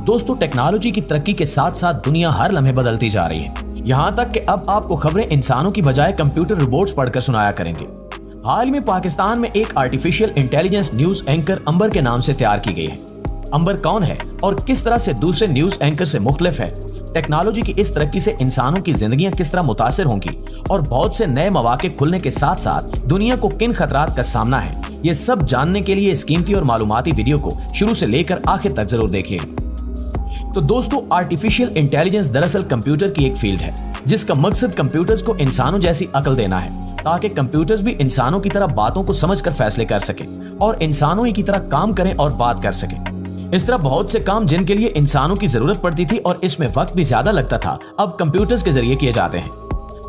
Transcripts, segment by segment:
दोस्तों, टेक्नोलॉजी की तरक्की के साथ साथ दुनिया हर लम्हे बदलती जा रही है। यहाँ तक कि अब आपको खबरें इंसानों की बजाय कंप्यूटर रोबोट्स पढ़कर सुनाया करेंगे। हाल ही में पाकिस्तान में एक आर्टिफिशियल इंटेलिजेंस न्यूज एंकर अंबर के नाम से तैयार की गई है। अंबर कौन है और किस तरह से दूसरे न्यूज एंकर से मुख्तलिफ है, टेक्नोलॉजी की इस तरक्की से इंसानों की जिंदगियां किस तरह मुतासिर होंगी और बहुत से नए मौके खुलने के साथ साथ दुनिया को किन खतरात का सामना है, ये सब जानने के लिए इस कीमती और मालूमाती वीडियो को शुरू से लेकर आखिर तक जरूर देखिए। तो दोस्तों, आर्टिफिशियल इंटेलिजेंस दरअसल कंप्यूटर की एक फील्ड है जिसका मकसद कंप्यूटर्स को इंसानों जैसी अक्ल देना है ताकि कंप्यूटर्स भी इंसानों की तरह बातों को समझकर फैसले कर सके और इंसानों ही की तरह काम करें और बात कर सके। इस तरह बहुत से काम जिनके लिए इंसानों की जरूरत पड़ती थी और इसमें वक्त भी ज्यादा लगता था, अब कंप्यूटर्स के जरिए किए जाते हैं।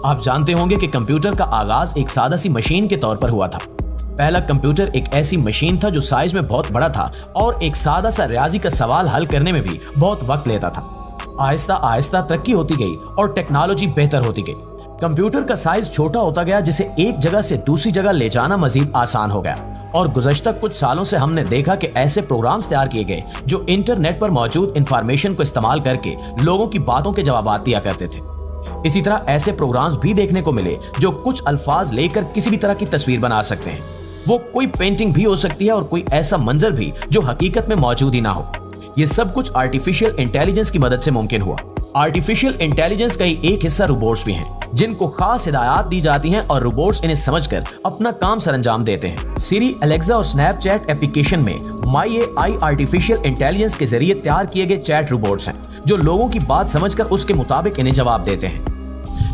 आप जानते होंगे कि कंप्यूटर का आगाज एक सादा सी मशीन के तौर पर हुआ था। पहला कंप्यूटर एक ऐसी मशीन था जो साइज में बहुत बड़ा था और एक सादा सा रियाजी का सवाल हल करने में भी बहुत वक्त लेता था। आहिस्ता आहिस्ता तरक्की होती गई और टेक्नोलॉजी बेहतर होती गई। कंप्यूटर का साइज छोटा होता गया जिसे एक जगह से दूसरी जगह ले जाना मजीद आसान हो गया और गुज़श्ता कुछ सालों से हमने देखा कि ऐसे प्रोग्राम्स तैयार किए गए जो इंटरनेट पर मौजूद इंफॉर्मेशन को इस्तेमाल करके लोगों की बातों के जवाब दिया करते थे। इसी तरह ऐसे प्रोग्राम्स भी देखने को मिले जो कुछ अल्फाज लेकर किसी भी तरह की तस्वीर बना सकते हैं। वो कोई पेंटिंग भी हो सकती है और कोई ऐसा मंजर भी जो हकीकत में मौजूद ही ना हो। ये सब कुछ आर्टिफिशियल इंटेलिजेंस की मदद से मुमकिन हुआ। आर्टिफिशियल इंटेलिजेंस का ही एक हिस्सा रोबोट्स भी हैं जिनको खास हिदायत दी जाती हैं और रोबोट्स इन्हें समझकर अपना काम सरअंजाम देते हैं। सिरी, एलेक्सा और स्नैपचैट एप्लीकेशन में माई एआई आर्टिफिशियल इंटेलिजेंस के जरिए तैयार किए गए चैट रोबोट्स हैं जो लोगों की बात समझकर उसके मुताबिक इन्हें जवाब देते हैं।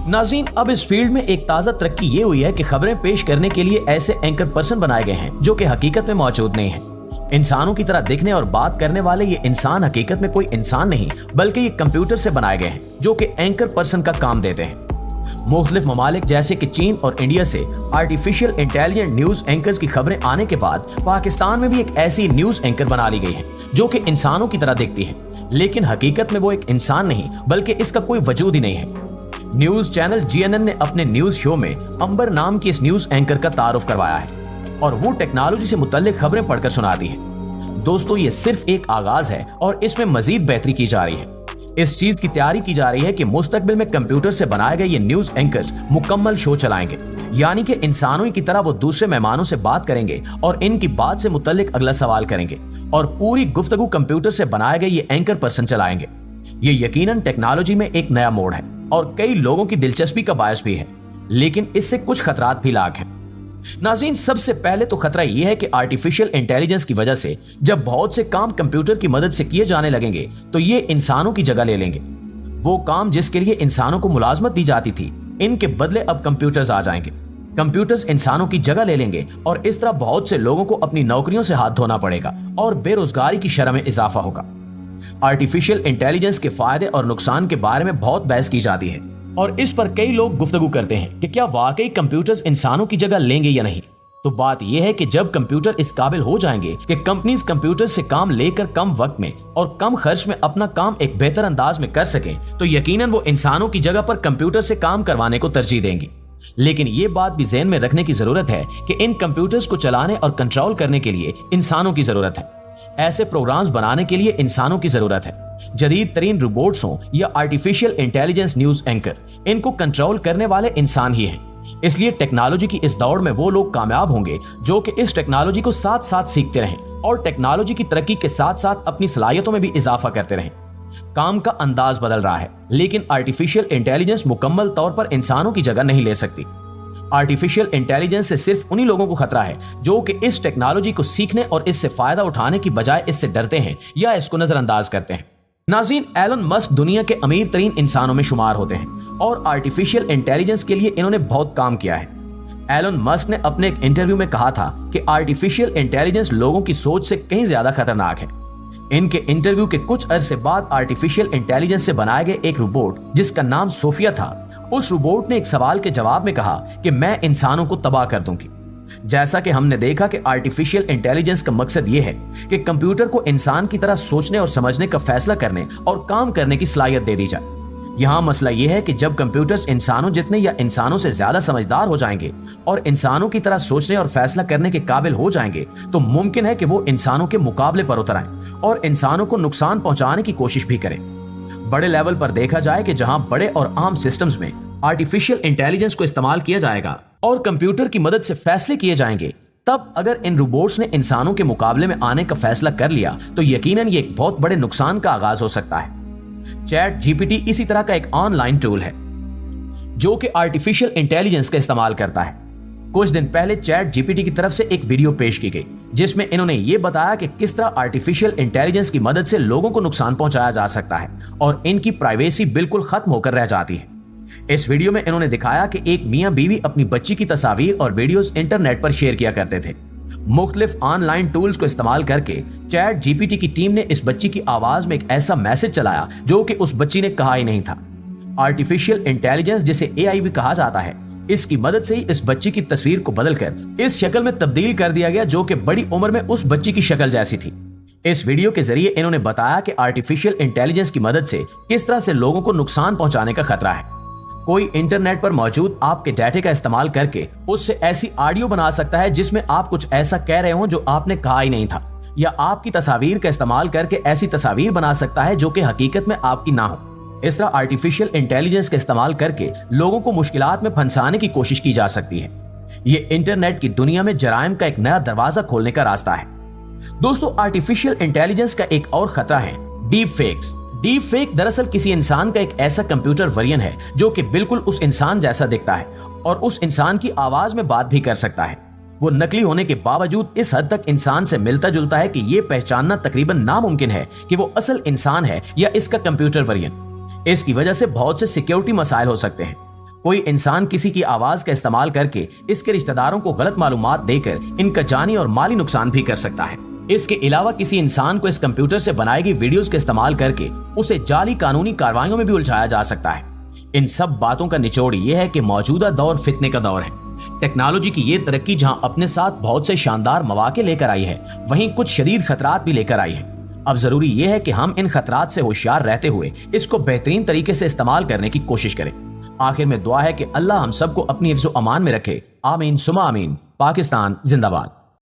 नाज़रीन, अब इस फील्ड में एक ताज़ा तरक्की ये हुई है कि खबरें पेश करने के लिए ऐसे एंकर पर्सन बनाए गए हैं जो कि हकीकत में मौजूद नहीं है। इंसानों की तरह दिखने और बात करने वाले ये इंसान हकीकत में कोई इंसान नहीं बल्कि ये कंप्यूटर से बनाए गए हैं जो कि एंकर पर्सन का काम देते हैं। मुख्तलिफ ममालिक जैसे कि चीन और इंडिया से आर्टिफिशियल इंटेलिजेंट न्यूज एंकर्स की खबरें आने के बाद पाकिस्तान में भी एक ऐसी न्यूज एंकर बना ली गई है जो कि इंसानों की तरह दिखती है, लेकिन हकीकत में वो एक इंसान नहीं बल्कि इसका कोई वजूद ही नहीं है। न्यूज चैनल जीएनएन ने अपने न्यूज शो में अंबर नाम की इस न्यूज एंकर का तारुफ करवाया है और वो टेक्नोलॉजी से मुतल्लिक खबरें पढ़कर सुनाती है। दोस्तों, ये सिर्फ एक आगाज है और इसमें मजीद बेहतरी की जा रही है। इस चीज की तैयारी की जा रही है कि मुस्तकबिल में कंप्यूटर से बनाए गए ये न्यूज एंकर्स मुकम्मल शो चलाएंगे, यानी कि इंसानों की तरह वो दूसरे मेहमानों से बात करेंगे और इनकी बात से मुतल्लिक अगला सवाल करेंगे और पूरी गुफ्तगू कंप्यूटर से बनाए गए ये एंकर पर्सन चलाएंगे। ये यकीनन टेक्नोलॉजी में एक नया मोड़ है और कई लोगों की दिलचस्पी का बायस भी है, लेकिन इससे कुछ खतरात भी लाक हैं। नाज़रीन, सबसे पहले तो खतरा यह है कि आर्टिफिशियल इंटेलिजेंस की वजह से जब बहुत से काम कंप्यूटर की मदद से किए जाने लगेंगे तो ये इंसानों की जगह ले लेंगे। वो काम जिसके लिए इंसानों को मुलाजमत दी जाती थी, इनके बदले अब कंप्यूटर्स आ जाएंगे। कंप्यूटर्स इंसानों की जगह ले लेंगे और इस तरह बहुत से लोगों को अपनी नौकरियों से हाथ धोना पड़ेगा और बेरोजगारी की शरह में इजाफा होगा। आर्टिफिशियल इंटेलिजेंस के फायदे और नुकसान के बारे में बहुत बहस की जाती है और इस पर कई लोग गुफ्तगू करते हैं कि क्या वाकई कंप्यूटर्स इंसानों की जगह लेंगे या नहीं। तो बात यह है कि जब कंप्यूटर इस काबिल हो जाएंगे कि कंपनीज कंप्यूटर से काम लेकर कम वक्त में और कम खर्च में अपना काम एक बेहतर अंदाज में कर सकें, तो यकीनन वो इंसानों की जगह पर कंप्यूटर से काम करवाने को तरजीह देंगी। लेकिन ये बात भी ज़हन में रखने की जरूरत है कि इन कंप्यूटर्स को चलाने और कंट्रोल करने के लिए इंसानों की जरूरत है। ऐसे प्रोग्राम्स बनाने के लिए इंसानों की जरूरत है। जदीद तरीन रोबोट्स हों या आर्टिफिशियल इंटेलिजेंस न्यूज एंकर, इनको कंट्रोल करने वाले इंसान ही हैं। इसलिए टेक्नोलॉजी की इस दौड़ में वो लोग कामयाब होंगे जो कि इस टेक्नोलॉजी को साथ साथ सीखते रहें और टेक्नोलॉजी की तरक्की के साथ साथ अपनी सलाहियतों में भी इजाफा करते रहें। काम का अंदाज बदल रहा है, लेकिन आर्टिफिशियल इंटेलिजेंस मुकम्मल तौर पर इंसानों की जगह नहीं ले सकती। आर्टिफिशियल इंटेलिजेंस से सिर्फ उन्हीं लोगों को खतरा है जो कि इस टेक्नोलॉजी को सीखने और इससे फायदा उठाने की बजाय इससे डरते हैं या इसको नजरअंदाज करते हैं। नाज़रीन, एलन मस्क दुनिया के अमीर तरीन इंसानों में शुमार होते हैं और आर्टिफिशियल इंटेलिजेंस के लिए इन्होंने बहुत काम किया है। एलन मस्क ने अपने एक इंटरव्यू में कहा था कि आर्टिफिशियल इंटेलिजेंस लोगों की सोच से कहीं ज्यादा खतरनाक है। इनके इंटरव्यू के कुछ अरसे बाद आर्टिफिशियल इंटेलिजेंस से बनाए गए एक रोबोट जिसका नाम सोफिया था, उस रोबोट ने एक सवाल के जवाब में कहा कि मैं इंसानों को तबाह कर दूंगी। जैसा कि हमने देखा कि आर्टिफिशियल इंटेलिजेंस का मकसद यह है कि कंप्यूटर को इंसान की तरह सोचने और समझने का फैसला करने और काम करने की सलाहियत दे दी जाए, यहाँ मसला यह है कि जब कंप्यूटर्स इंसानों जितने या इंसानों से ज्यादा समझदार हो जाएंगे और इंसानों की तरह सोचने और फैसला करने के काबिल हो जाएंगे तो मुमकिन है कि वो इंसानों के मुकाबले पर उतर आएं और इंसानों को नुकसान पहुंचाने की कोशिश भी करें। बड़े लेवल पर देखा जाए कि जहां बड़े और आम सिस्टम्स में आर्टिफिशियल इंटेलिजेंस को इस्तेमाल किया जाएगा और कंप्यूटर की मदद से फैसले किए जाएंगे, तब अगर इन रोबोट्स ने इंसानों के मुकाबले में आने का फैसला कर लिया तो यकीनन ये एक बहुत बड़े नुकसान का आगाज हो सकता है। चैट जीपीटी इसी तरह का एक ऑनलाइन टूल है जो कि आर्टिफिशियल इंटेलिजेंस का इस्तेमाल करता है। कुछ दिन पहले चैट जीपीटी की तरफ से एक वीडियो पेश की गई जिसमें इन्होंने ये बताया कि किस तरह आर्टिफिशियल इंटेलिजेंस की मदद से लोगों को नुकसान पहुंचाया जा सकता है और इनकी प्राइवेसी बिल्कुल खत्म होकर रह जाती है। इस वीडियो में इन्होंने दिखाया कि एक मियां बीवी अपनी बच्ची की तस्वीर और वीडियोस इंटरनेट पर शेयर किया करते थे। मुख्तलिफ ऑनलाइन टूल्स को इस्तेमाल करके चैट जीपीटी की टीम ने इस बच्ची की आवाज में एक ऐसा मैसेज चलाया जो कि उस बच्ची ने कहा ही नहीं था। आर्टिफिशियल इंटेलिजेंस जिसे एआई भी कहा जाता है, इसकी मदद से ही इस बच्ची की तस्वीर को बदलकर इस शक्ल में तब्दील कर दिया गया जो कि बड़ी उम्र में उस बच्ची की शक्ल जैसी थी। इस वीडियो के जरिए इन्होंने बताया कि आर्टिफिशियल इंटेलिजेंस की मदद से किस तरह से लोगों को नुकसान पहुंचाने का खतरा है। कोई इंटरनेट पर मौजूद आपके डाटे का इस्तेमाल करके उससे ऐसी ऑडियो बना सकता है जिसमें आप कुछ ऐसा कह रहे हो जो आपने कहा ही नहीं था, या आपकी तस्वीर का इस्तेमाल करके ऐसी तस्वीर बना सकता है जो कि हकीकत में आपकी ना हो। इस तरह आर्टिफिशियल इंटेलिजेंस का इस्तेमाल करके लोगों को मुश्किलात में फंसाने की कोशिश की जा सकती है। ये इंटरनेट की दुनिया में जराइम का एक नया दरवाजा खोलने का रास्ता है। दोस्तों, आर्टिफिशियल इंटेलिजेंस का एक और खतरा है डीप फेक्स। डीप फेक दरअसल किसी इंसान का एक ऐसा कंप्यूटर वर्जन है जो कि बिल्कुल उस इंसान जैसा दिखता है और उस इंसान की आवाज में बात भी कर सकता है। वो नकली होने के बावजूद इस हद तक इंसान से मिलता जुलता है कि ये पहचानना तकरीबन नामुमकिन है कि वो असल इंसान है या इसका कंप्यूटर वर्जन। इसकी वजह से बहुत से सिक्योरिटी मसाइल हो सकते हैं। कोई इंसान किसी की आवाज का इस्तेमाल करके इसके रिश्तेदारों को गलत मालूमात देकर इनका जानी और माली नुकसान भी कर सकता है। इसके अलावा किसी इंसान को इस कंप्यूटर से बनाई गई वीडियोस का इस्तेमाल करके उसे जाली कानूनी कार्रवाइयों में भी उलझाया जा सकता है। इन सब बातों का निचोड़ ये है कि मौजूदा दौर फितने का दौर है। टेक्नोलॉजी की ये तरक्की जहां अपने साथ बहुत से शानदार मौके लेकर आई है, वहीं कुछ शदीद खतरात भी लेकर आई है। अब जरूरी ये है कि हम इन खतरात से होशियार रहते हुए इसको बेहतरीन तरीके से इस्तेमाल करने की कोशिश करें। आखिर में दुआ है कि अल्लाह हम सबको अपनी हिफ्ज़-ओ-अमान में रखे। आमीन सुमा आमीन। पाकिस्तान जिंदाबाद।